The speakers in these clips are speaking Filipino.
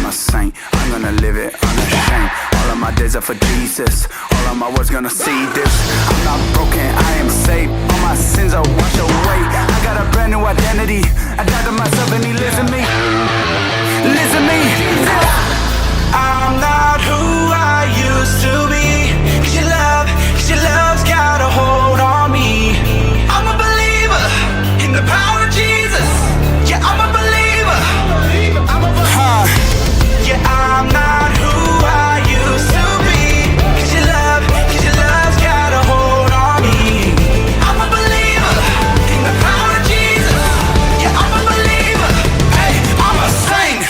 I'm a saint, I'm gonna live it unashamed. All of my days are for Jesus, all of my words gonna see this. I'm not broken, I am saved, all my sins are washed away. I got a brand new identity, I died to myself and he lives in me. Lives in me. I'm not who I used to be. Cause your love's got a hold on me. I'm a believer in the power of Jesus. Yeah, I'm a believer. Yeah, I'm not who I used to be. Cause your love's got a hold on me. I'm a believer in the power of Jesus. Yeah, I'm a believer. Hey, I'm a saint.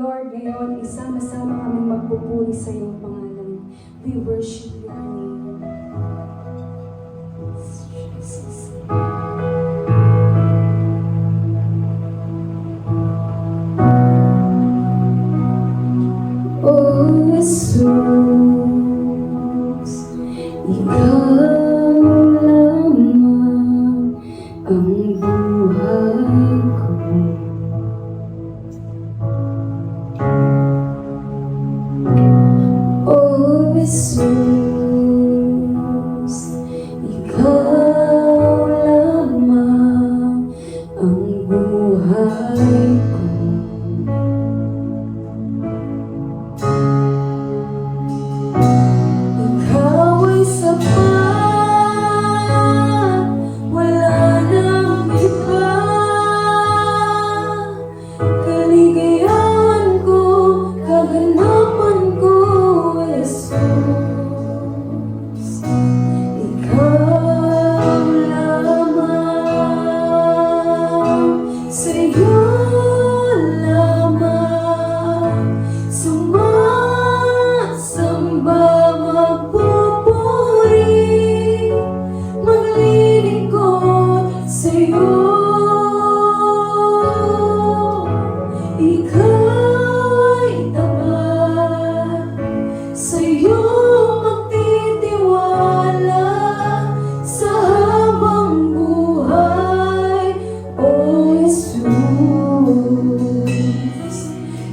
Lord, ngayon, isama-sama kami magpupuri sa iyong pangalan. We worship your name. Jesus. Oh, Jesus, ikaw lamang ang buhay ko. Oh, Jesus, ikaw lamang ang buhay ko. Ikaw ay sapat, wala nang iba. Kaligayahan ko, kaganapan ko, Jesus. Ikaw lamang, sa'yo lamang sumasamba, magpupuri, maglilingkod sa'yo. Ika'y tapat, sa'yo magtitiwala sa habang buhay. O Jesus,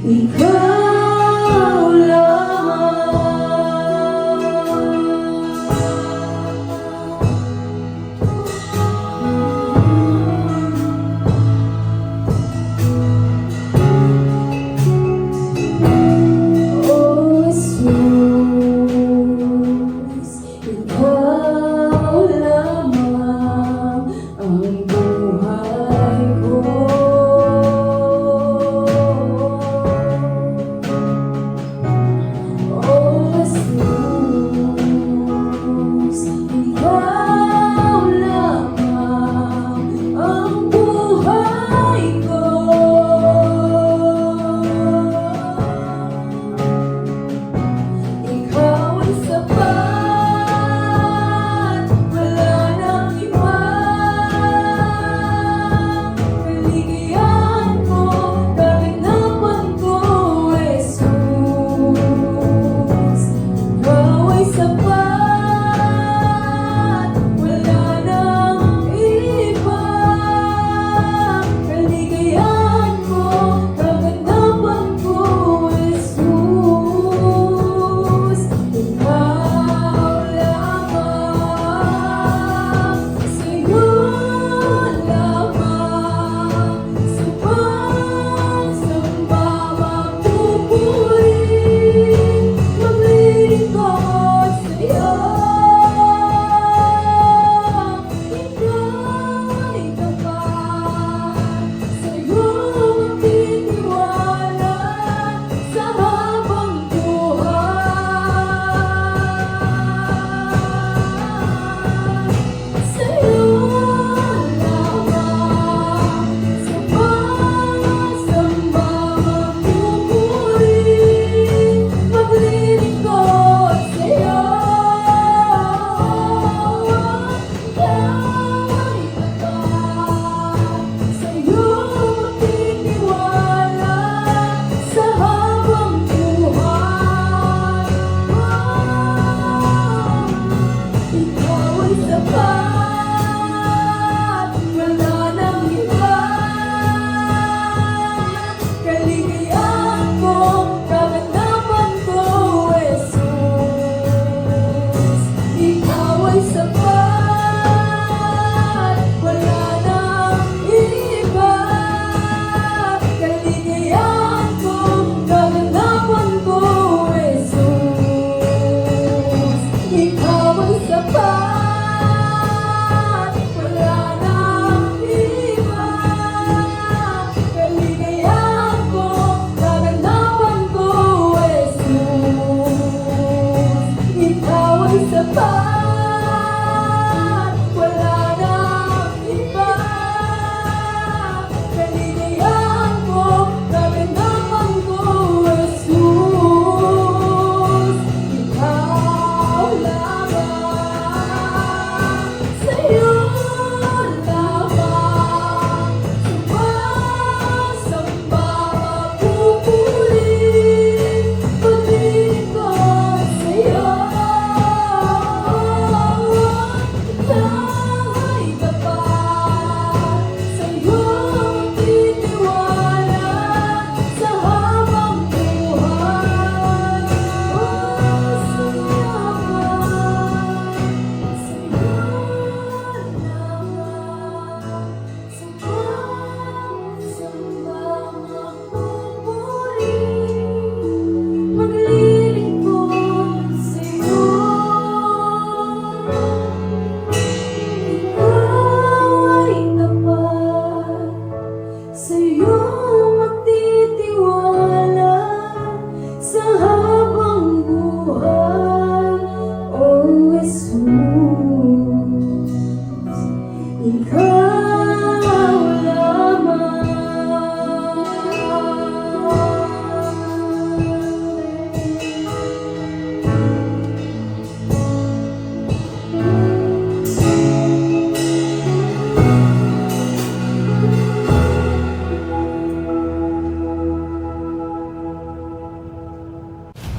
ikaw lamang. Oh Jesus, ikaw lamang ang buhay ko. Oh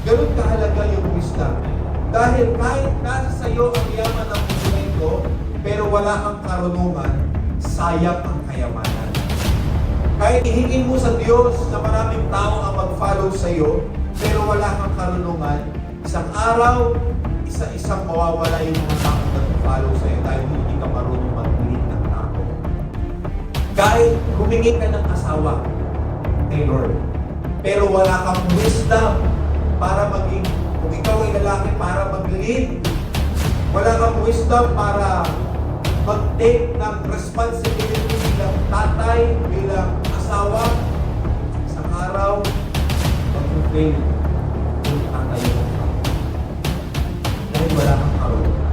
Ganun kahalaga yung wisdom. Dahil kahit nasa sa'yo ang yaman ng mundo ito, pero wala kang karunungan, sayang ang kayamanan. Kahit ihingin mo sa Diyos na maraming tao ang mag-follow sa'yo, pero wala kang karunungan, isang araw, isa-isang mawawala yung mga tao na mag-follow sa'yo dahil hindi ka marunong mag-lead ng tao. Kahit humingi ka ng asawa kay Lord, pero wala kang wisdom para maging, kung ikaw ay lalaki, para mag-lead, wala kang wisdom para mag-take ng responsibility bilang tatay, bilang asawa, isang araw, mag-fail yung tatay mo. Dahil wala kang karunungan.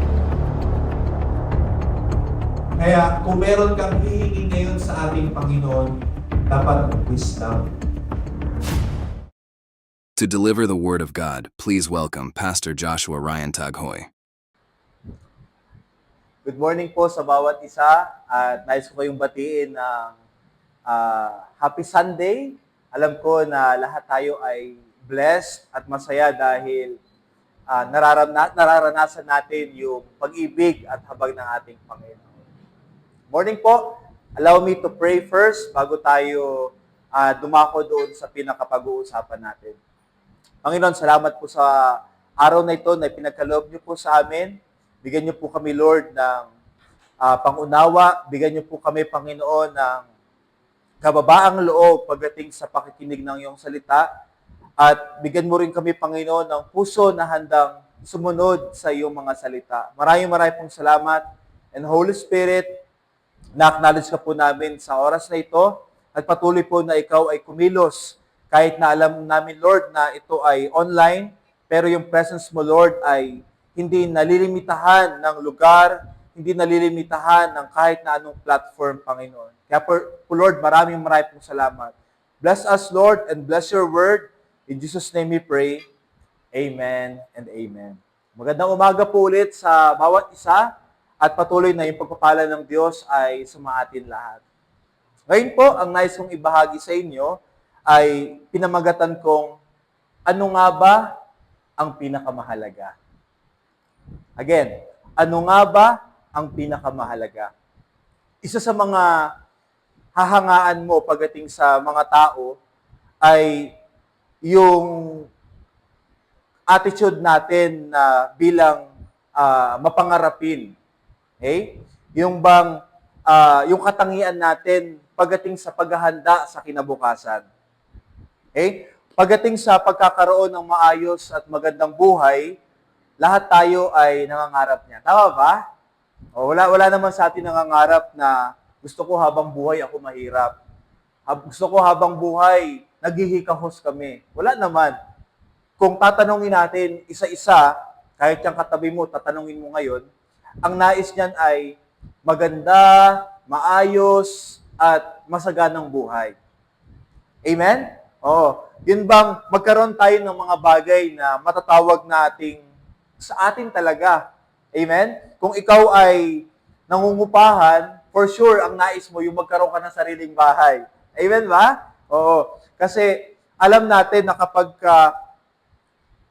Kaya kung meron kang hihingi ngayon sa ating Panginoon, dapat wisdom. To deliver the Word of God, please welcome Pastor Joshua Ryan Taghoy. Good morning po sa bawat isa at nais ko kayong batiin ng Happy Sunday. Alam ko na lahat tayo ay blessed at masaya dahil nararanasan natin yung pag-ibig at habag ng ating Panginoon. Morning po. Allow me to pray first bago tayo dumako doon sa pinakapag-uusapan natin. Panginoon, salamat po sa araw na ito na pinagkaloob niyo po sa amin. Bigyan niyo po kami, Lord, ng pangunawa. Bigyan niyo po kami, Panginoon, ng kababaang loob pagdating sa pakikinig ng iyong salita. At bigyan mo rin kami, Panginoon, ng puso na handang sumunod sa iyong mga salita. Maraming pong salamat. And Holy Spirit, na-acknowledge ka po namin sa oras na ito at patuloy po na ikaw ay kumilos. Kahit na alam namin, Lord, na ito ay online, pero yung presence mo, Lord, ay hindi nalilimitahan ng lugar, hindi nalilimitahan ng kahit na anong platform, Panginoon. Kaya po, Lord, maraming pong salamat. Bless us, Lord, and bless your word. In Jesus' name we pray. Amen and amen. Magandang umaga po ulit sa bawat isa at patuloy na yung pagpapala ng Diyos ay sumaatin lahat. Ngayon po, ang nais kong ibahagi sa inyo ay pinamagatan kong ano nga ba ang pinakamahalaga? Again, ano nga ba ang pinakamahalaga? Isa sa mga hahangaan mo pagdating sa mga tao ay yung attitude natin na bilang mapangarapin. Okay? Yung bang yung katangian natin pagdating sa paghahanda sa kinabukasan. Okay? Pagdating sa pagkakaroon ng maayos at magandang buhay, lahat tayo ay nangangarap niya. Tama ba? O, wala naman sa atin nangangarap na gusto ko habang buhay ako mahirap. Gusto ko habang buhay naghihikahos kami. Wala naman. Kung tatanungin natin isa-isa, kahit yung katabi mo, tatanungin mo ngayon, ang nais niyan ay maganda, maayos, at masaganang buhay. Amen? Oo. Yun bang magkaroon tayo ng mga bagay na matatawag nating sa atin talaga. Amen? Kung ikaw ay nangungupahan, for sure, ang nais mo yung magkaroon ka ng sariling bahay. Amen ba? Oo. Kasi alam natin na kapag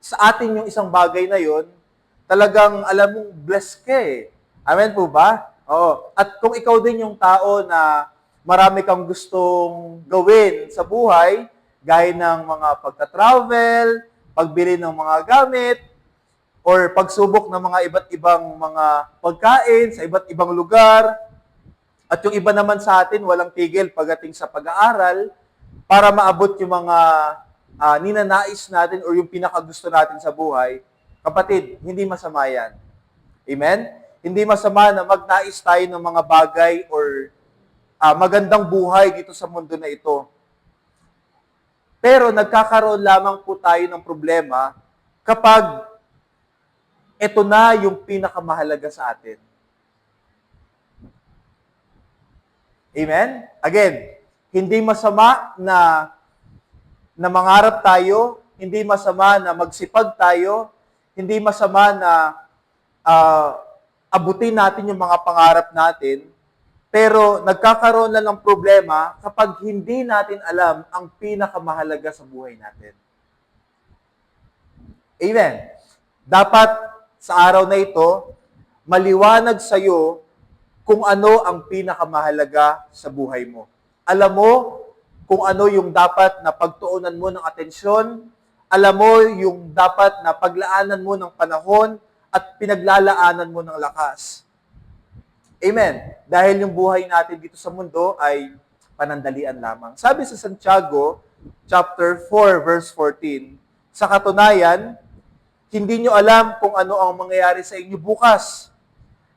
sa atin yung isang bagay na yon, talagang alam mong blessed ka eh. Amen po ba? Oo. At kung ikaw din yung tao na marami kang gustong gawin sa buhay, gaya ng mga pagta-travel, pagbili ng mga gamit, or pagsubok ng mga iba't ibang mga pagkain sa iba't ibang lugar, at yung iba naman sa atin, walang tigil pagdating sa pag-aaral, para maabot yung mga ninanais natin or yung pinakagusto natin sa buhay. Kapatid, hindi masama yan. Amen? Hindi masama na magnais tayo ng mga bagay or magandang buhay dito sa mundo na ito. Pero nagkakaroon lamang po tayo ng problema kapag ito na yung pinakamahalaga sa atin. Amen? Again, hindi masama na mangarap tayo, hindi masama na magsipag tayo, hindi masama na abutin natin yung mga pangarap natin, pero nagkakaroon lang ng problema kapag hindi natin alam ang pinakamahalaga sa buhay natin. Amen. Dapat sa araw na ito, maliwanag sa iyo kung ano ang pinakamahalaga sa buhay mo. Alam mo kung ano yung dapat na pagtuunan mo ng atensyon, alam mo yung dapat na paglaanan mo ng panahon at pinaglalaanan mo ng lakas. Amen. Dahil yung buhay natin dito sa mundo ay panandalian lamang. Sabi sa Santiago, chapter 4, verse 14, sa katunayan, hindi nyo alam kung ano ang mangyayari sa inyo bukas,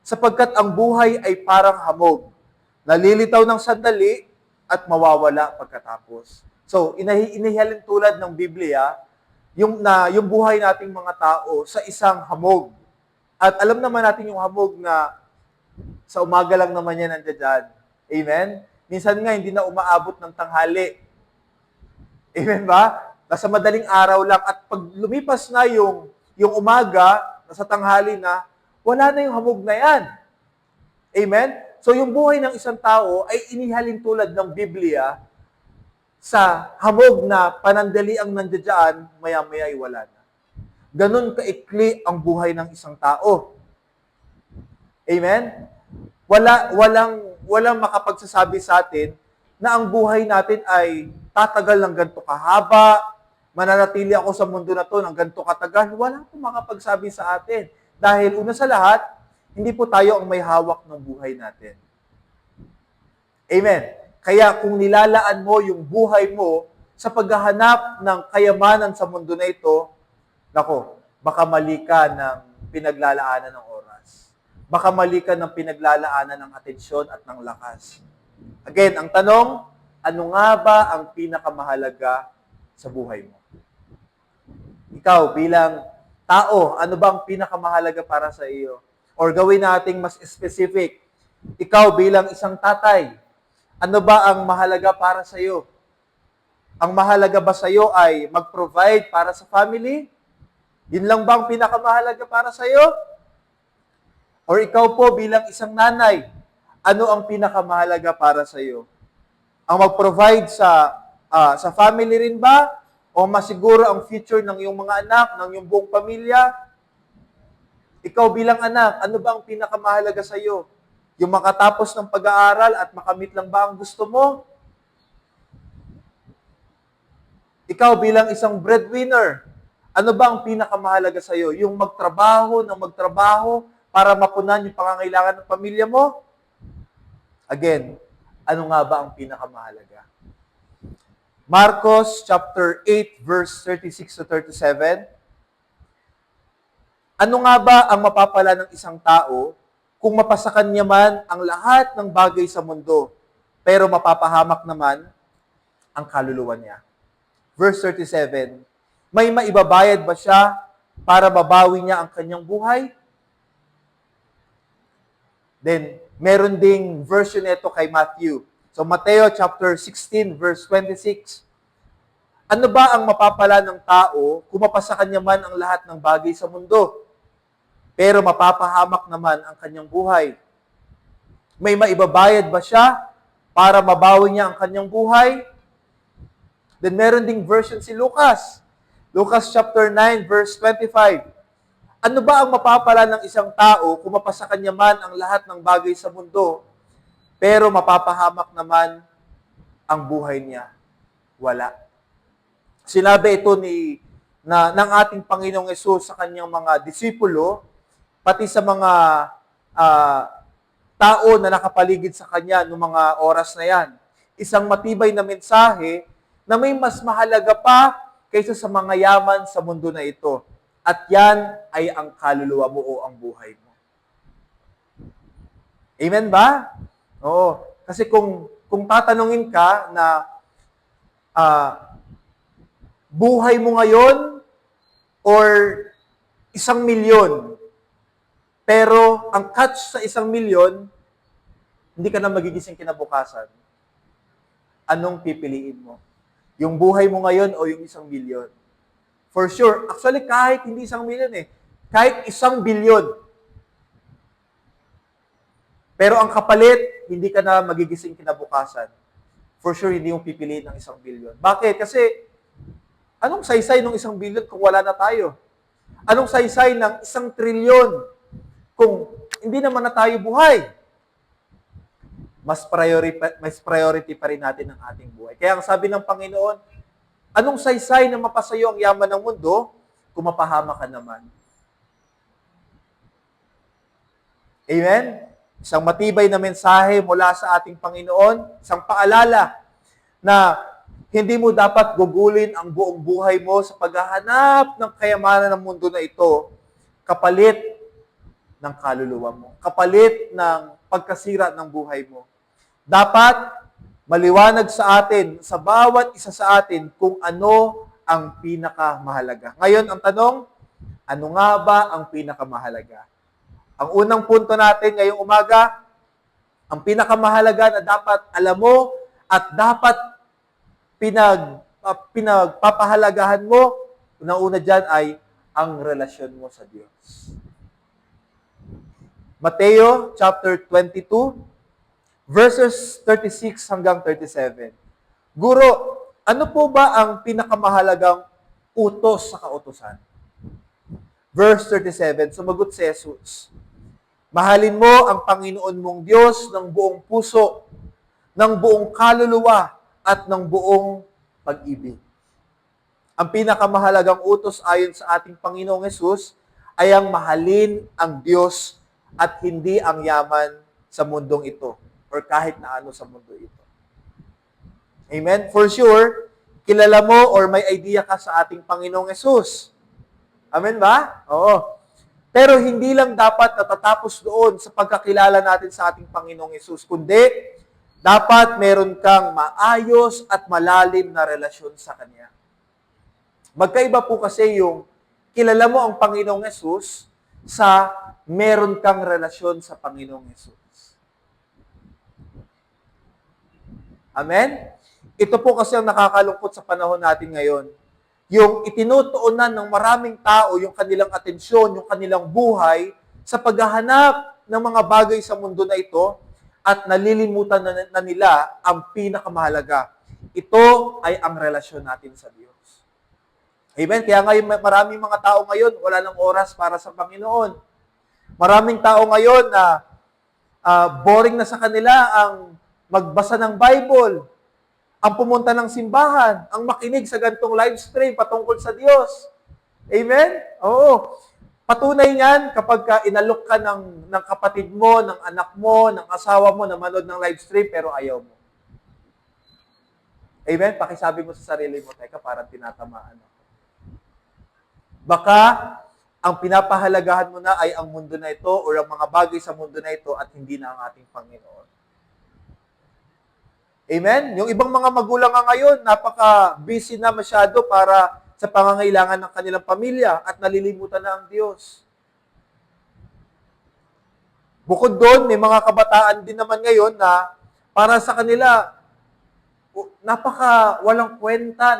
sapagkat ang buhay ay parang hamog, nalilitaw ng sandali at mawawala pagkatapos. So, inihalin tulad ng Biblia, yung buhay nating mga tao sa isang hamog. At alam naman natin yung hamog na sa umaga lang naman yan nandiyan dyan. Amen? Minsan nga, hindi na umaabot ng tanghali. Amen ba? Nasa madaling araw lang. At pag lumipas na yung umaga, nasa tanghali na, wala na yung hamog na yan. Amen? So yung buhay ng isang tao ay inihalin tulad ng Biblia sa hamog na panandali ang nandiyan, maya-maya ay wala na. Ganon kaikli ang buhay ng isang tao. Amen? Walang makapagsasabi sa atin na ang buhay natin ay tatagal ng ganito kahaba, mananatili ako sa mundo na to ng ganito katagal. Walang makapagsabi sa atin. Dahil una sa lahat, hindi po tayo ang may hawak ng buhay natin. Amen. Kaya kung nilalaan mo yung buhay mo sa paghahanap ng kayamanan sa mundo na ito, nako, baka mali ka ng pinaglalaanan ng oras. Baka mali ka ng pinaglalaanan ng atensyon at ng lakas. Again, ang tanong, ano nga ba ang pinakamahalaga sa buhay mo? Ikaw bilang tao, ano ba ang pinakamahalaga para sa iyo? Or gawin nating mas specific. Ikaw bilang isang tatay, ano ba ang mahalaga para sa iyo? Ang mahalaga ba sa iyo ay mag-provide para sa family? Yun lang ba ang pinakamahalaga para sa iyo? Or ikaw po bilang isang nanay, ano ang pinakamahalaga para sa iyo? Ang mag-provide sa family rin ba? O masiguro ang future ng iyong mga anak, ng iyong buong pamilya? Ikaw bilang anak, ano ba ang pinakamahalaga sa iyo? Yung makatapos ng pag-aaral at makamit lang ba ang gusto mo? Ikaw bilang isang breadwinner, ano ba ang pinakamahalaga sa iyo? Yung magtrabaho para mapunan yung pangangailangan ng pamilya mo? Again, ano nga ba ang pinakamahalaga? Marcos chapter 8 verse 36 to 37. Ano nga ba ang mapapala ng isang tao kung mapasakan niya man ang lahat ng bagay sa mundo, pero mapapahamak naman ang kaluluwa niya? Verse 37, may maibabayad ba siya para mabawi niya ang kanyang buhay? Then, meron ding version nito kay Matthew. So, Mateo chapter 16 verse 26. Ano ba ang mapapala ng tao kung mapasakan niya man ang lahat ng bagay sa mundo, pero mapapahamak naman ang kanyang buhay? May maibabayad ba siya para mabawi niya ang kanyang buhay? Then meron ding version si Lucas. Lucas chapter 9 verse 25. Ano ba ang mapapala ng isang tao kung mapasakan niya man ang lahat ng bagay sa mundo, pero mapapahamak naman ang buhay niya? Wala. Sinabi ito ng ating Panginoong Yesus sa kanyang mga disipulo, pati sa mga tao na nakapaligid sa kanya noong mga oras na yan. Isang matibay na mensahe na may mas mahalaga pa kaysa sa mga yaman sa mundo na ito. At yan ay ang kaluluwa mo o ang buhay mo. Amen ba? Oo. Kasi kung tatanungin ka na buhay mo ngayon or 1,000,000, pero ang catch sa 1,000,000, hindi ka na magigising kinabukasan, anong pipiliin mo? Yung buhay mo ngayon o yung 1,000,000? For sure. Actually, kahit hindi 1,000,000 kahit 1,000,000,000. Pero ang kapalit, hindi ka na magigising kinabukasan. For sure, hindi mo pipiliin ng 1,000,000,000. Bakit? Kasi, anong saysay ng 1,000,000,000 kung wala na tayo? Anong saysay ng 1 trilyon kung hindi naman na tayo buhay? Mas priority pa rin natin ang ating buhay. Kaya ang sabi ng Panginoon, anong saysay na mapasayo ang yaman ng mundo kung mapahama ka naman? Amen? Isang matibay na mensahe mula sa ating Panginoon, isang paalala na hindi mo dapat gugulin ang buong buhay mo sa paghahanap ng kayamanan ng mundo na ito kapalit ng kaluluwa mo, kapalit ng pagkasira ng buhay mo. Dapat maliwanag sa atin, sa bawat isa sa atin, kung ano ang pinakamahalaga. Ngayon, ang tanong, ano nga ba ang pinakamahalaga? Ang unang punto natin ngayong umaga, ang pinakamahalaga na dapat alam mo at dapat pinagpapahalagahan mo, unang-una dyan ay ang relasyon mo sa Diyos. Mateo chapter 22, verses 36 hanggang 37. Guro, ano po ba ang pinakamahalagang utos sa kautusan? Verse 37, sumagot si Jesus, mahalin mo ang Panginoon mong Diyos ng buong puso, ng buong kaluluwa, at ng buong pag-ibig. Ang pinakamahalagang utos ayon sa ating Panginoong Hesus ay ang mahalin ang Diyos at hindi ang yaman sa mundong ito or kahit na ano sa mundo ito. Amen? For sure, kilala mo or may idea ka sa ating Panginoong Hesus. Amen ba? Oo. Pero hindi lang dapat natatapos doon sa pagkakilala natin sa ating Panginoong Hesus, kundi dapat meron kang maayos at malalim na relasyon sa Kanya. Magkaiba po kasi yung kilala mo ang Panginoong Hesus sa meron kang relasyon sa Panginoong Hesus. Amen? Ito po kasi ang nakakalungkot sa panahon natin ngayon. Yung itinutuunan ng maraming tao yung kanilang atensyon, yung kanilang buhay sa paghahanap ng mga bagay sa mundo na ito at nalilimutan na nila ang pinakamahalaga. Ito ay ang relasyon natin sa Diyos. Amen? Kaya ngayon, maraming mga tao ngayon, wala nang oras para sa Panginoon. Maraming tao ngayon na boring na sa kanila ang magbasa ng Bible, ang pumunta ng simbahan, ang makinig sa gantong live stream patungkol sa Diyos. Amen? Oo. Patunay niyan kapag inalok ka ng kapatid mo, ng anak mo, ng asawa mo na manood ng live stream pero ayaw mo. Amen? Pakisabi mo sa sarili mo, teka, parang tinatamaan ako. Baka ang pinapahalagahan mo na ay ang mundo na ito o ang mga bagay sa mundo na ito at hindi na ang ating Panginoon. Amen? Yung ibang mga magulang nga ngayon, napaka-busy na masyado para sa pangangailangan ng kanilang pamilya at nalilimutan na ang Diyos. Bukod doon, may mga kabataan din naman ngayon na para sa kanila, napaka-walang kwenta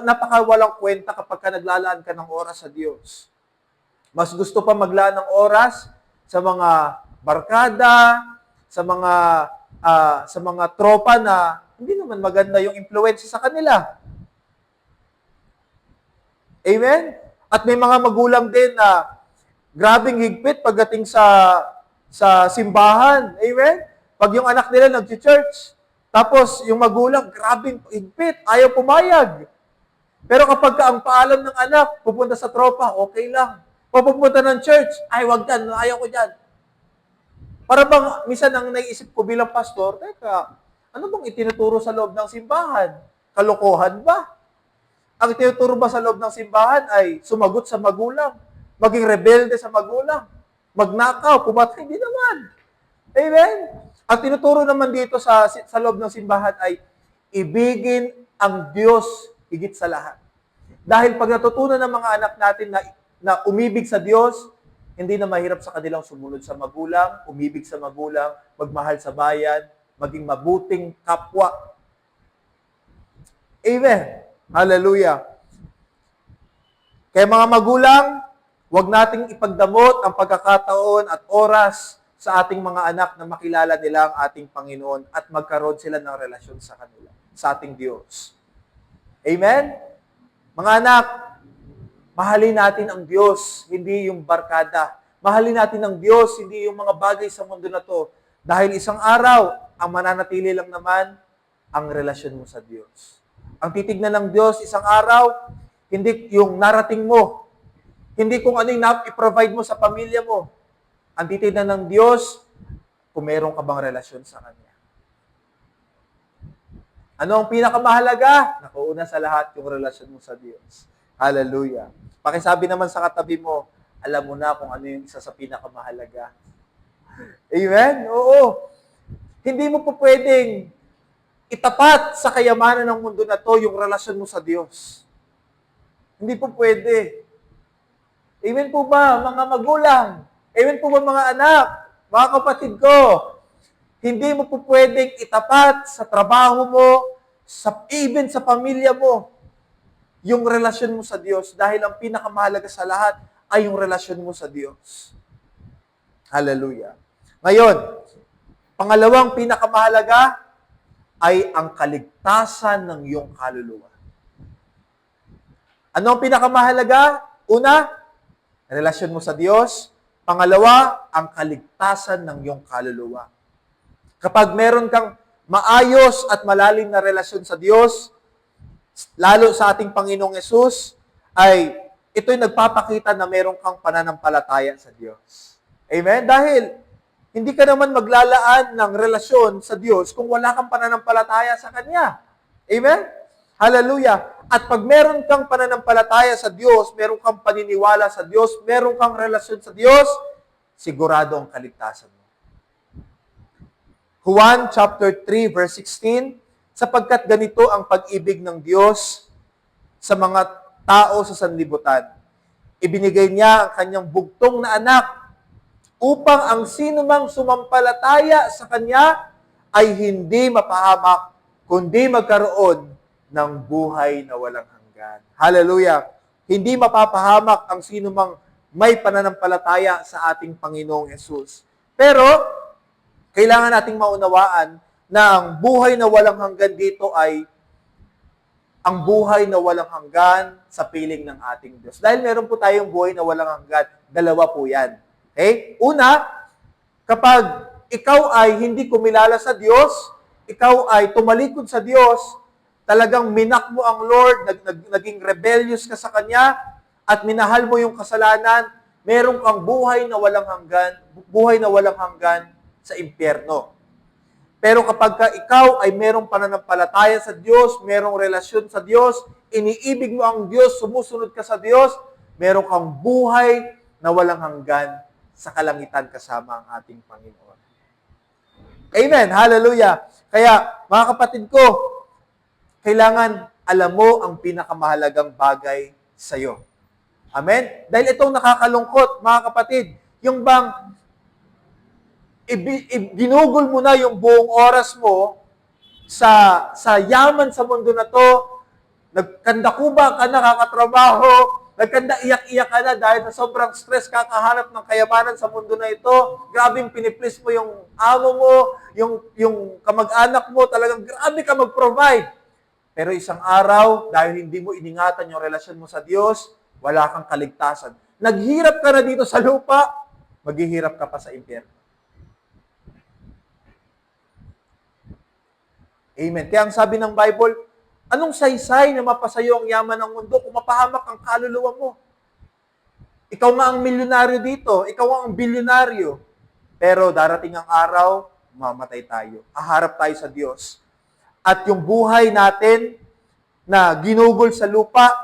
napaka-walang kwenta kapag ka naglalaan ka ng oras sa Diyos. Mas gusto pa maglaan ng oras sa mga barkada, sa mga tropa na hindi naman maganda yung influence sa kanila. Amen? At may mga magulang din na grabing higpit pagdating sa simbahan. Amen? Pag yung anak nila nag-church, tapos yung magulang, grabing higpit, ayaw pumayag. Pero kapag ang paalam ng anak, pupunta sa tropa, okay lang. Pupunta ng church, ay wag yan, ayaw ko dyan. Para bang, minsan ang naisip ko bilang pastor, teka, ano bang itinuturo sa loob ng simbahan? Kalokohan ba? Ang tinuturo ba sa loob ng simbahan ay sumagot sa magulang, maging rebelde sa magulang, magnakaw, pumatay, hindi naman. Amen? Ang tinuturo naman dito sa loob ng simbahan ay ibigin ang Diyos higit sa lahat. Dahil pag natutunan ng mga anak natin na umibig sa Diyos, hindi na mahirap sa kanilang sumunod sa magulang, umibig sa magulang, magmahal sa bayan, maging mabuting kapwa. Amen? Hallelujah. Kaya mga magulang, huwag nating ipagdamot ang pagkakataon at oras sa ating mga anak na makilala nila ang ating Panginoon at magkaroon sila ng relasyon sa kanila, sa ating Diyos. Amen? Mga anak, Mahalin natin ang Diyos, hindi yung barkada. Mahalin natin ang Diyos, hindi yung mga bagay sa mundo na to. Dahil isang araw, ang mananatili lang naman, ang relasyon mo sa Diyos. Ang titignan ng Diyos, isang araw, hindi yung narating mo, hindi kung ano yung i-provide mo sa pamilya mo. Ang titignan ng Diyos, kung meron ka bang relasyon sa Kanya. Ano ang pinakamahalaga? Nakuuna sa lahat yung relasyon mo sa Diyos. Hallelujah. Pakisabi naman sa katabi mo, alam mo na kung ano yung isa sa pinakamahalaga. Amen? Oo. Hindi mo po pwedeng itapat sa kayamanan ng mundo na to yung relasyon mo sa Diyos. Hindi po pwede. Amen po ba, mga magulang? Amen po ba, mga anak? Mga kapatid ko? Hindi mo po pwedeng itapat sa trabaho mo, even sa pamilya mo, yung relasyon mo sa Diyos dahil ang pinakamahalaga sa lahat ay yung relasyon mo sa Diyos. Hallelujah. Ngayon, pangalawang pinakamahalaga ay ang kaligtasan ng iyong kaluluwa. Ano ang pinakamahalaga? Una, relasyon mo sa Diyos. Pangalawa, ang kaligtasan ng iyong kaluluwa. Kapag meron kang maayos at malalim na relasyon sa Diyos, lalo sa ating Panginoong Yesus, ay ito'y nagpapakita na meron kang pananampalataya sa Diyos. Amen? Dahil hindi ka naman maglalaan ng relasyon sa Diyos kung wala kang pananampalataya sa Kanya. Amen? Hallelujah. At pag meron kang pananampalataya sa Diyos, meron kang paniniwala sa Diyos, meron kang relasyon sa Diyos, sigurado ang kaligtasan mo. Juan chapter 3 verse 16, sapagkat ganito ang pag-ibig ng Diyos sa mga tao sa sanlibutan. Ibinigay niya ang kanyang bugtong na anak upang ang sinumang sumampalataya sa Kanya ay hindi mapahamak, kundi magkaroon ng buhay na walang hanggan. Hallelujah! Hindi mapapahamak ang sinumang may pananampalataya sa ating Panginoong Yesus. Pero, kailangan nating maunawaan na ang buhay na walang hanggan dito ay ang buhay na walang hanggan sa piling ng ating Diyos. Dahil meron po tayong buhay na walang hanggan, dalawa po yan. Okay? Una, kapag ikaw ay hindi kumilala sa Diyos, ikaw ay tumalikod sa Diyos, talagang minak mo ang Lord, naging rebellious ka sa Kanya, at minahal mo yung kasalanan, meron kang buhay na walang hanggan sa impyerno. Pero kapag ikaw ay merong pananampalataya sa Diyos, merong relasyon sa Diyos, iniibig mo ang Diyos, sumusunod ka sa Diyos, meron kang buhay na walang hanggan sa kalangitan kasama ang ating Panginoon. Amen. Hallelujah. Kaya, mga kapatid ko, kailangan alam mo ang pinakamahalagang bagay sa iyo. Amen? Dahil itong nakakalungkot, mga kapatid, yung bang ginugol mo na yung buong oras mo sa yaman sa mundo na to, nagkandakuba ka na kakatrabaho, nagkanda iyak-iyak ka na dahil sa sobrang stress kakahanap ng kayamanan sa mundo na ito, grabing piniplease mo yung amo mo, yung kamag-anak mo, talagang grabe ka mag-provide. Pero isang araw, dahil hindi mo iningatan yung relasyon mo sa Diyos, wala kang kaligtasan. Naghirap ka na dito sa lupa, maghihirap ka pa sa impyerno. Amen. Kaya ang sabi ng Bible, anong saysay na mapasayo ang yaman ng mundo kung mapahamak ang kaluluwa mo? Ikaw nga ang milyonaryo dito, ikaw ang bilyonaryo. Pero darating ang araw, mamatay tayo. Aharap tayo sa Diyos. At yung buhay natin na ginugol sa lupa,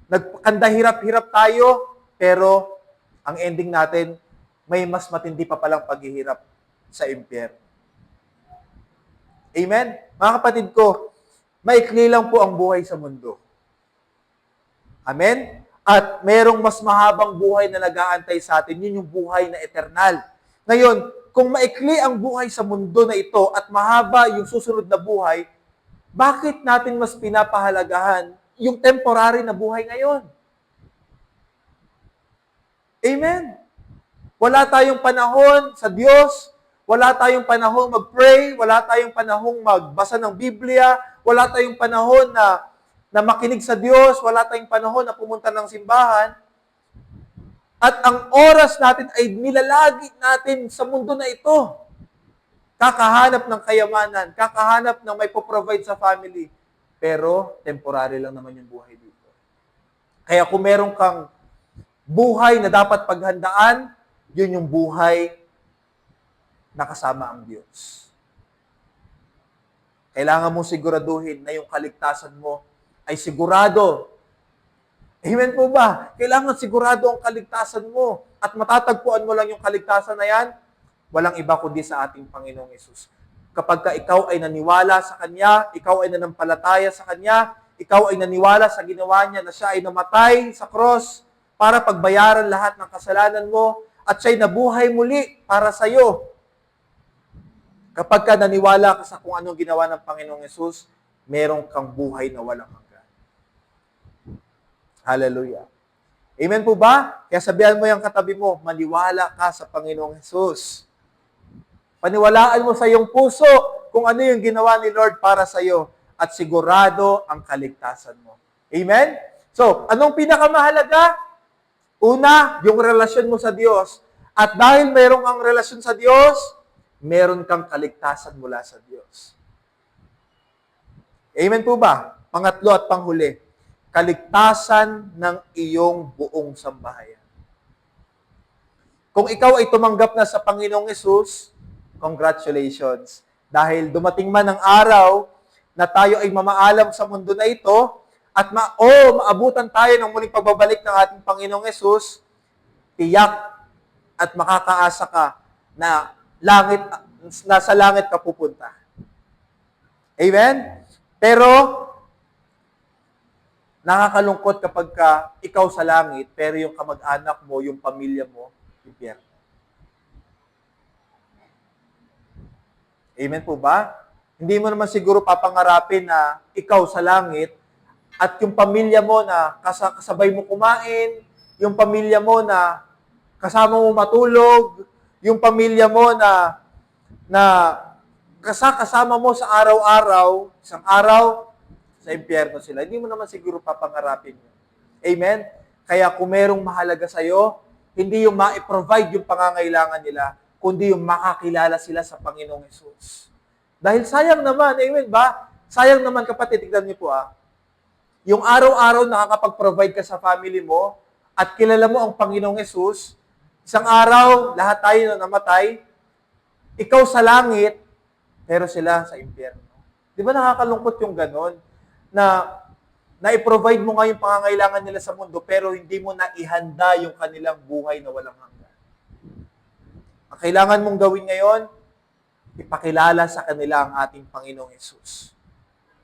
nagkandahirap-hirap tayo, pero ang ending natin, may mas matindi pa palang paghihirap sa impyerno. Amen? Mga kapatid ko, maikli lang po ang buhay sa mundo. Amen? At merong mas mahabang buhay na nag-aantay sa atin, yun yung buhay na eternal. Ngayon, kung maikli ang buhay sa mundo na ito at mahaba yung susunod na buhay, bakit natin mas pinapahalagahan yung temporary na buhay ngayon? Amen? Wala tayong panahon sa Diyos, wala tayong panahon mag-pray, wala tayong panahon magbasa ng Biblia, wala tayong panahon na na makinig sa Diyos, wala tayong panahon na pumunta ng simbahan, at ang oras natin ay nilalagi natin sa mundo na ito. Kakahanap ng kayamanan, kakahanap ng may provide sa family. Pero, temporary lang naman yung buhay dito. Kaya kung meron kang buhay na dapat paghandaan, yun yung buhay na kasama ang Diyos. Kailangan mong siguraduhin na yung kaligtasan mo ay sigurado. Amen po ba? Kailangan sigurado ang kaligtasan mo at matatagpuan mo lang yung kaligtasan na yan, walang iba kundi sa ating Panginoong Hesus. Kapag ka ikaw ay naniwala sa Kanya, ikaw ay nanampalataya sa Kanya, ikaw ay naniwala sa ginawa niya na siya ay namatay sa cross para pagbayaran lahat ng kasalanan mo at siya'y nabuhay muli para sa iyo. Kapag ka naniwala ka sa kung anong ginawa ng Panginoong Hesus, meron kang buhay na walang hanggan. Hallelujah. Amen po ba? Kaya sabihan mo yung katabi mo, maniwala ka sa Panginoong Hesus. Paniwalaan mo sa iyong puso kung ano yung ginawa ni Lord para sa iyo at sigurado ang kaligtasan mo. Amen? So, anong pinakamahalaga? Una, yung relasyon mo sa Diyos. At dahil mayroong ang relasyon sa Diyos, meron kang kaligtasan mula sa Diyos. Amen po ba? Pangatlo at panghuli, kaligtasan ng iyong buong sambahayan. Kung ikaw ay tumanggap na sa Panginoong Hesus, congratulations. Dahil dumating man ang araw na tayo ay mamaalam sa mundo na ito at maabutan tayo ng muling pagbabalik ng ating Panginoong Hesus, tiyak at makakaasa ka na nasa langit ka pupunta. Amen? Pero, nakakalungkot kapag ikaw sa langit, pero yung kamag-anak mo, yung pamilya mo, impyerno. Amen po ba? Hindi mo naman siguro papangarapin na ikaw sa langit at yung pamilya mo na kasabay mo kumain, yung pamilya mo na kasama mo matulog, yung pamilya mo na kasama mo sa araw-araw, isang araw, sa impyerno sila. Hindi mo naman siguro papangarapin yun. Amen? Kaya kung merong mahalaga sa'yo, hindi yung ma-provide yung pangangailangan nila, kundi yung makakilala sila sa Panginoong Hesus. Dahil sayang naman, amen ba? Sayang naman kapatid, tignan niyo po yung araw-araw nakakapag-provide ka sa family mo at kilala mo ang Panginoong Hesus, isang araw, lahat tayo na namatay, ikaw sa langit, pero sila sa impyerno. Di ba nakakalungkot yung ganon? Na i-provide mo nga yung pangangailangan nila sa mundo, pero hindi mo na ihanda yung kanilang buhay na walang hanggan. Ang kailangan mong gawin ngayon, ipakilala sa kanila ang ating Panginoong Hesus.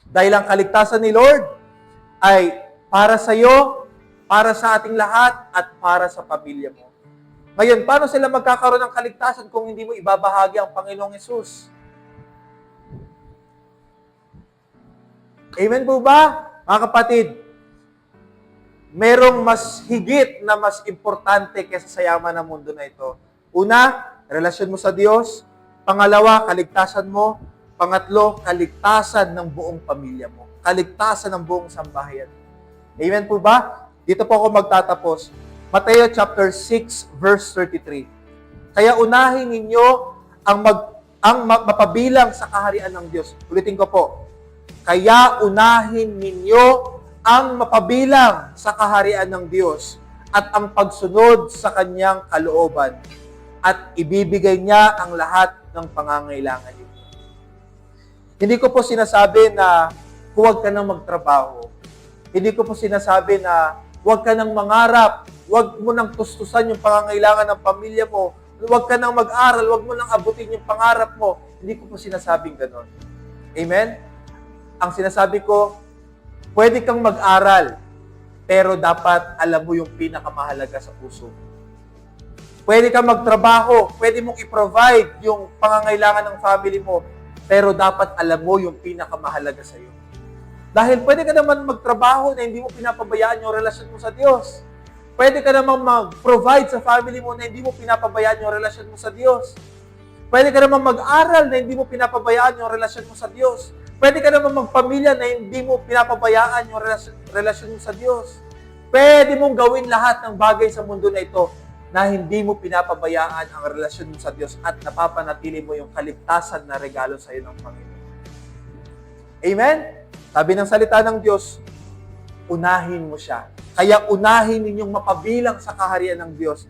Dahil ang kaligtasan ni Lord ay para sa iyo, para sa ating lahat, at para sa pamilya mo. Ngayon, paano sila magkakaroon ng kaligtasan kung hindi mo ibabahagi ang Panginoong Hesus? Amen po ba? Mga kapatid, merong mas higit na mas importante kaysa sa yaman ng mundo na ito. Una, relasyon mo sa Diyos. Pangalawa, kaligtasan mo. Pangatlo, kaligtasan ng buong pamilya mo. Kaligtasan ng buong sambahayan. Amen po ba? Dito po ako magtatapos. Mateo chapter 6, verse 33. Kaya unahin ninyo ang mapabilang sa kaharian ng Diyos. Ulitin ko po. Kaya unahin ninyo ang mapabilang sa kaharian ng Diyos at ang pagsunod sa kanyang kalooban at ibibigay niya ang lahat ng pangangailangan niyo. Hindi ko po sinasabi na huwag ka nang magtrabaho. Hindi ko po sinasabi na huwag ka nang mangarap, huwag mo nang tustusan yung pangangailangan ng pamilya mo, huwag ka nang mag-aral, huwag mo nang abutin yung pangarap mo. Hindi ko po sinasabing ganon. Amen? Ang sinasabi ko, pwede kang mag-aral, pero dapat alam mo yung pinakamahalaga sa puso. Pwede kang magtrabaho, pwede mong i-provide yung pangangailangan ng family mo, pero dapat alam mo yung pinakamahalaga sa iyo. Dahil pwede ka naman magtrabaho na hindi mo pinapabayaan yung relasyon mo sa Diyos. Pwede ka naman mag-provide sa family mo na hindi mo pinapabayaan yung relasyon mo sa Diyos. Pwede ka naman mag-aral na hindi mo pinapabayaan yung relasyon mo sa Diyos. Pwede ka naman magpamilya na hindi mo pinapabayaan yung relasyon mo sa Diyos. Pwede mong gawin lahat ng bagay sa mundo na ito na hindi mo pinapabayaan ang relasyon mo sa Diyos at napapanatili mo yung kaligtasan na regalo sa iyo ng Panginoon. Amen? Sabi ng salita ng Diyos, unahin mo siya. Kaya unahin ninyong mapabilang sa kaharian ng Diyos.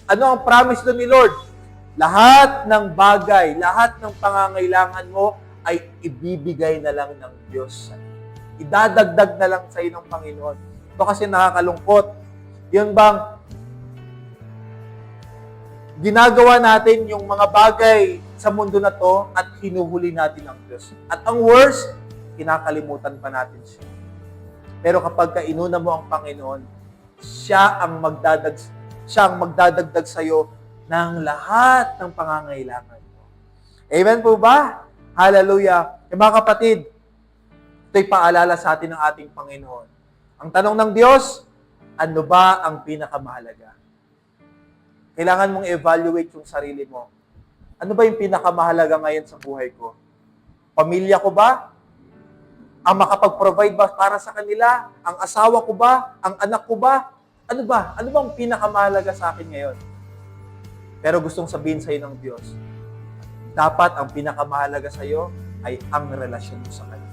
Ano ang promise doon ni Lord? Lahat ng bagay, lahat ng pangangailangan mo ay ibibigay na lang ng Diyos. Idadagdag na lang sa iyo ng Panginoon. Ito kasi nakakalungkot. Yun bang ginagawa natin yung mga bagay sa mundo na to at hinuhuli natin ang Diyos. At ang worst, kinakalimutan pa natin siya. Pero kapag inuna mo ang Panginoon, siya ang magdadagdag sa iyo ng lahat ng pangangailangan mo. Amen po ba? Hallelujah. Mga kapatid, ito'y paalala sa atin ng ating Panginoon. Ang tanong ng Diyos, ano ba ang pinakamahalaga? Kailangan mong evaluate yung sarili mo. Ano ba yung pinakamahalaga ngayon sa buhay ko? Pamilya ko ba? Ang makapag-provide ba para sa kanila? Ang asawa ko ba? Ang anak ko ba? Ano ba? Ano bang pinakamahalaga sa akin ngayon? Pero gustong sabihin sa iyo ng Diyos, dapat ang pinakamahalaga sa iyo ay ang relasyon mo sa Kanya.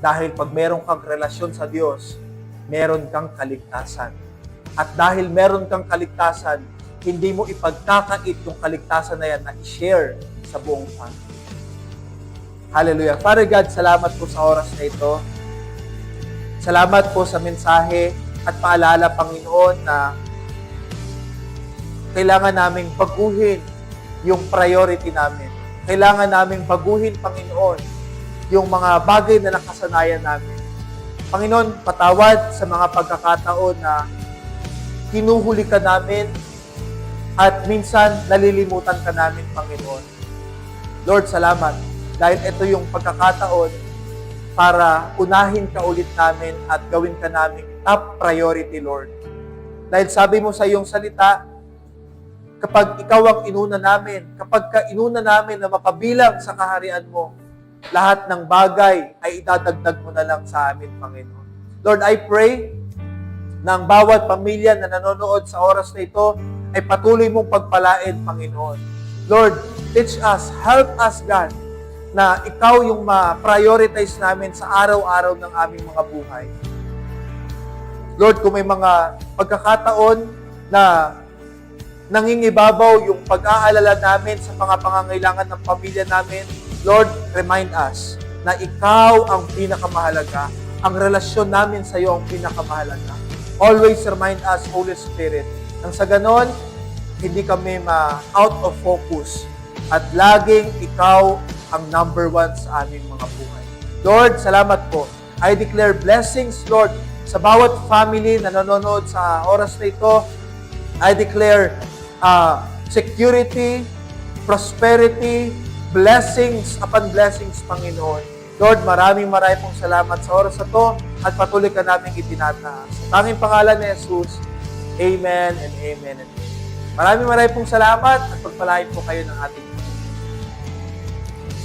Dahil pag meron kang relasyon sa Diyos, meron kang kaligtasan. At dahil meron kang kaligtasan, hindi mo ipagkakait yung kaligtasan na yan na i-share sa buong family. Hallelujah. Father God, salamat po sa oras na ito. Salamat po sa mensahe at paalala, Panginoon, na kailangan naming baguhin yung priority namin. Kailangan naming baguhin, Panginoon, yung mga bagay na nakasanayan namin. Panginoon, patawad sa mga pagkakataon na hinuhuli ka namin at minsan nalilimutan ka namin, Panginoon. Lord, salamat. Dahil ito yung pagkakataon para unahin ka ulit namin at gawin ka namin top priority, Lord. Dahil sabi mo sa iyong salita, kapag ikaw ang inuna namin, kapag ka inuna namin na mapabilang sa kaharian mo, lahat ng bagay ay idadagdag mo na lang sa amin, Panginoon. Lord, I pray na ang bawat pamilya na nanonood sa oras na ito ay patuloy mong pagpalain, Panginoon. Lord, teach us, help us, God, na ikaw yung ma-prioritize namin sa araw-araw ng aming mga buhay. Lord, kung may mga pagkakataon na nangingibabaw yung pag-aalala namin sa mga pangangailangan ng pamilya namin, Lord, remind us na ikaw ang pinakamahalaga. Ang relasyon namin sa iyo ang pinakamahalaga. Always remind us, Holy Spirit, nang sa ganon, hindi kami out of focus at laging ikaw ang number one sa aming mga buhay. Lord, salamat po. I declare blessings, Lord, sa bawat family na nanonood sa oras na ito. I declare security, prosperity, blessings upon blessings, Panginoon. Lord, maraming pong salamat sa oras na to at patuloy ka namin itinataas. Sa tanging pangalan ni Jesus, Amen and Amen and Amen. Maraming pong salamat at pagpalain po kayo ng ating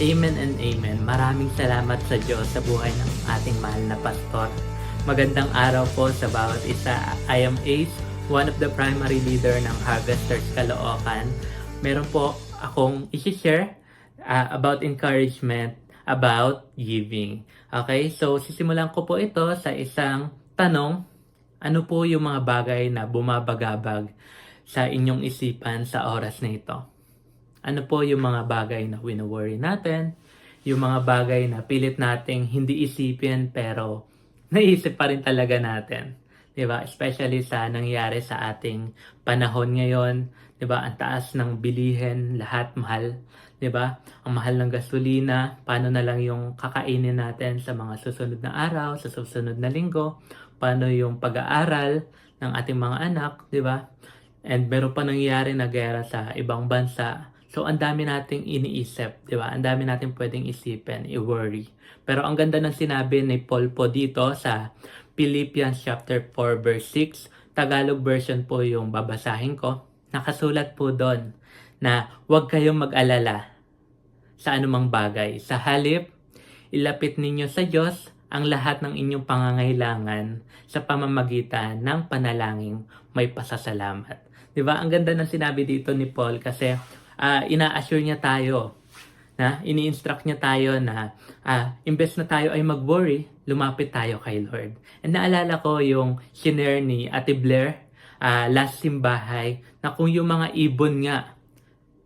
Amen and Amen. Maraming salamat sa Diyos sa buhay ng ating mahal na pastor. Magandang araw po sa bawat isa. I am Ace, one of the primary leader ng Harvesters Caloocan. Meron po akong i-share about encouragement, about giving. Okay, so sisimulan ko po ito sa isang tanong. Ano po yung mga bagay na bumabagabag sa inyong isipan sa oras na ito? Ano po yung mga bagay na wino-worry natin? Yung mga bagay na pilit nating hindi isipin pero naisip pa rin talaga natin. Diba? Especially sa nangyari sa ating panahon ngayon. Diba? Ang taas ng bilihin, lahat mahal. Diba? Ang mahal ng gasolina, paano na lang yung kakainin natin sa mga susunod na araw, sa susunod na linggo, paano yung pag-aaral ng ating mga anak, diba? And meron pa nangyayari na gera sa ibang bansa. So, ang dami nating iniisip, di ba? Ang dami nating pwedeng isipin, i-worry. Pero ang ganda ng sinabi ni Paul po dito sa Philippians chapter 4 verse 6, Tagalog version po yung babasahin ko. Nakasulat po doon na huwag kayong mag-alala sa anumang bagay. Sa halip, ilapit ninyo sa Diyos ang lahat ng inyong pangangailangan sa pamamagitan ng panalangin may pasasalamat. Diba? Ang ganda ng sinabi dito ni Paul kasi ina-assure niya tayo, ini-instruct niya tayo na imbes na tayo ay mag-worry, lumapit tayo kay Lord. And naalala ko yung shinare ni Ate Blair last simbahay na kung yung mga ibon nga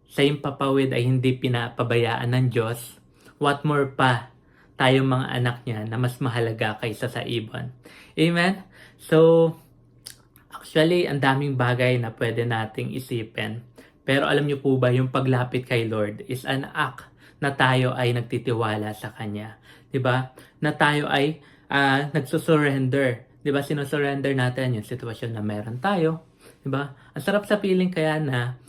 sa impapawid ay hindi pinapabayaan ng Diyos, what more pa tayong mga anak niya na mas mahalaga kaysa sa ibon. Amen? So, actually, ang daming bagay na pwede nating isipin. Pero alam niyo po ba, yung paglapit kay Lord is an act na tayo ay nagtitiwala sa Kanya. Diba? Na tayo ay nagsusurrender. Diba? Sinusurrender natin yung sitwasyon na meron tayo. Diba? Ang sarap sa feeling kaya na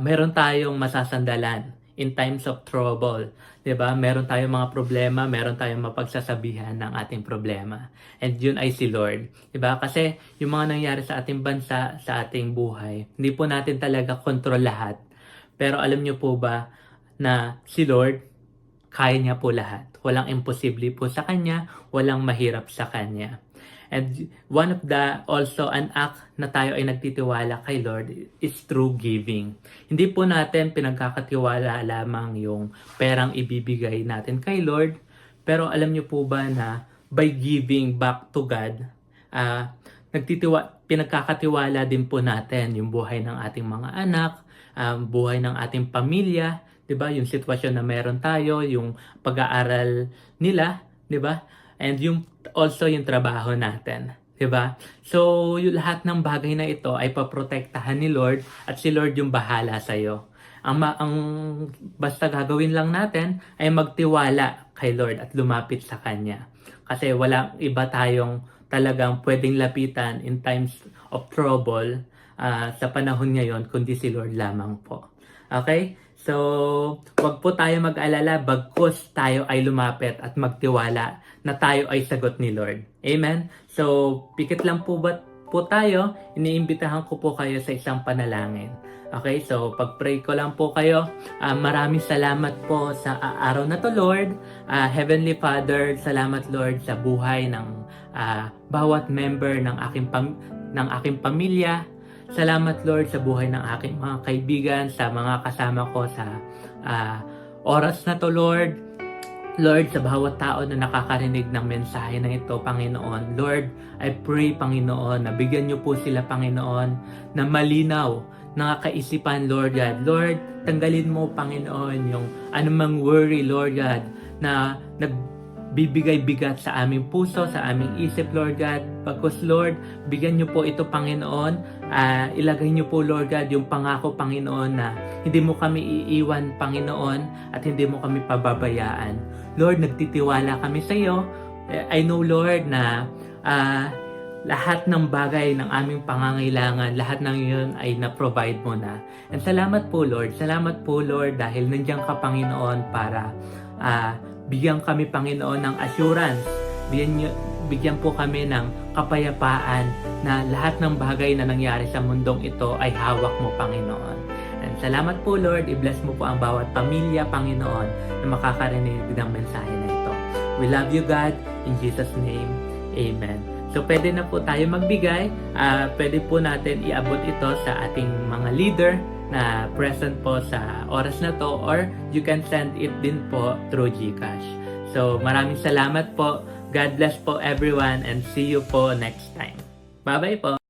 meron tayong masasandalan in times of trouble. Diba? Meron tayong mga problema, meron tayong mapagsasabihan ng ating problema. And yun ay si Lord. Diba? Kasi yung mga nangyari sa ating bansa, sa ating buhay, hindi po natin talaga kontrol lahat. Pero alam niyo po ba na si Lord, kaya niya po lahat. Walang imposible po sa Kanya, walang mahirap sa Kanya. And one of the, also an act na tayo ay nagtitiwala kay Lord is through giving. Hindi po natin pinagkakatiwala lamang yung perang ibibigay natin kay Lord, pero alam niyo po ba na by giving back to God, pinagkakatiwala din po natin yung buhay ng ating mga anak, buhay ng ating pamilya, 'di ba? Yung sitwasyon na meron tayo, yung pag-aaral nila, 'di ba? And yung also yung trabaho natin, 'di ba? So, yung lahat ng bagay na ito ay paprotektahan ni Lord at si Lord yung bahala sa iyo. Ang basta gagawin lang natin ay magtiwala kay Lord at lumapit sa Kanya. Kasi walang iba tayong talagang pwedeng lapitan in times of trouble sa panahon ngayon kundi si Lord lamang po. Okay? So, wag po tayo mag-alala bagkus tayo ay lumapit at magtiwala na tayo ay sagot ni Lord. Amen? So, pikit lang po tayo, iniimbitahan ko po kayo sa isang panalangin. Okay, so pag-pray ko lang po kayo. Maraming salamat po sa araw na to, Lord. Heavenly Father, salamat Lord sa buhay ng bawat member ng aking pamilya. Salamat Lord sa buhay ng aking mga kaibigan, sa mga kasama ko sa oras na to, Lord. Lord, sa bawat tao na nakakarinig ng mensahe na ito, Panginoon. Lord, I pray, Panginoon, na bigyan niyo po sila, Panginoon, na malinaw ng kaisipan, Lord God. Lord, tanggalin mo, Panginoon, yung anumang worry, Lord God, na nagbibigay bigat sa aming puso, sa aming isip, Lord God. Pagkus, Lord, bigyan niyo po ito, Panginoon. Ilagay niyo po, Lord God, yung pangako, Panginoon, na hindi mo kami iiwan, Panginoon, at hindi mo kami pababayaan. Lord, nagtitiwala kami sa iyo. I know, Lord, na lahat ng bagay ng aming pangangailangan, lahat ng yun ay na-provide mo na. And salamat po, Lord. Salamat po, Lord, dahil nandiyan ka, Panginoon, para bigyan kami, Panginoon, ng assurance. Bigyan po kami ng kapayapaan na lahat ng bagay na nangyari sa mundong ito ay hawak mo, Panginoon. And salamat po, Lord. I-bless mo po ang bawat pamilya, Panginoon, na makakarinig ng mensahe na ito. We love you, God. In Jesus' name, Amen. So, pwede na po tayo magbigay. Pwede po natin iabot ito sa ating mga leader na present po sa oras na to, or you can send it din po through GCash. So, maraming salamat po. God bless po everyone, and see you po next time. Bye-bye po.